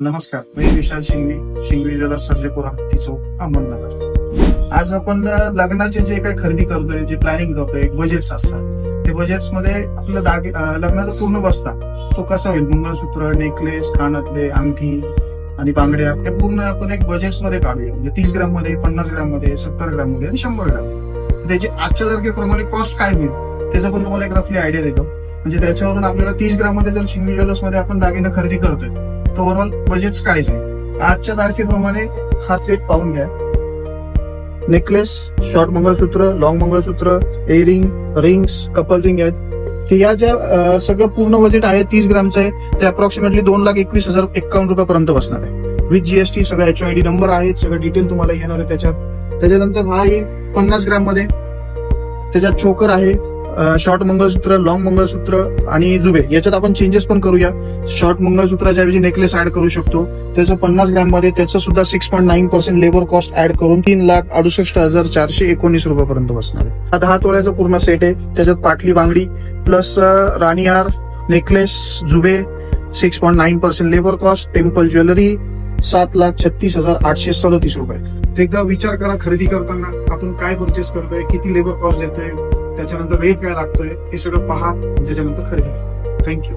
नमस्कार, मी विशाल शिंगवी ज्वेलर्स सर्जेपुरा हत्ती चौक अहमदनगर. आज आपण लग्नाचे जे काही खरेदी करतोय, जे प्लॅनिंग करतोय, बजेट्स असतात ते बजेट्स मध्ये आपलं लग्नाचा पूर्ण बसता तो कसा होईल. मंगळसूत्र, नेकलेस, कानातले, अंगठी आणि बांगड्या हे पूर्ण आपण एक बजेट्स मध्ये काढूया. म्हणजे 30 ग्राम मध्ये, 50 ग्राम मध्ये, 70 ग्राम मध्ये आणि 100 ग्राम. त्याची आजच्या तारखेप्रमाणे कॉस्ट काय होईल त्याचा पण तुम्हाला एक रफली आयडिया देतो. म्हणजे त्याच्यावरून आपल्याला 30 ग्राम मध्ये जर शिंगवी ज्वेलर्स मध्ये आपण दागिने खरेदी करतोय तर ओव्हरऑल बजेट काय आहे. आजच्या तारखेप्रमाणे हा सेट पाहून घ्या. नेकलेस, शॉर्ट मंगळसूत्र, लॉंग मंगळसूत्र, इयरिंग, रिंग्स, कपल रिंग आहेत. या ज्या सगळं पूर्ण बजेट आहे 30 ग्रामचं आहे ते अप्रॉक्सिमेटली 2,21,051 रुपयापर्यंत बसणार आहे. विथ जीएसटी सगळं HOID नंबर आहेत, सगळं डिटेल तुम्हाला येणार आहे त्याच्यात. त्याच्यानंतर हा आहे 50 ग्राम मध्ये, त्याच्यात चोकर आहे, शॉर्ट मंगळसूत्र, लॉंग मंगळसूत्र आणि जुबे. याच्यात आपण चेंजेस पण करूया. शॉर्ट मंगळसूत्राच्या ऐवजी नेकलेस ऍड करू शकतो. त्याचं 50 ग्राम मध्ये त्याचं सुद्धा 6.9% लेबर कॉस्ट ऍड करून 3,68,419 रुपयापर्यंत बसणार आहे. हा 10 तोळ्याचा पूर्ण सेट आहे. त्याच्यात पाटली बांगडी प्लस राणीहार, नेकलेस, जुबे, 6.9% लेबर कॉस्ट, टेम्पल ज्वेलरी, 7,36,837 रुपये. एकदा विचार करा खरेदी करताना आपण काय परचेस करतोय, किती लेबर कॉस्ट देतोय, त्याच्यानंतर रेट काय लागतोय हे सगळं पहा, त्याच्यानंतर खरेदी करा. थँक्यू.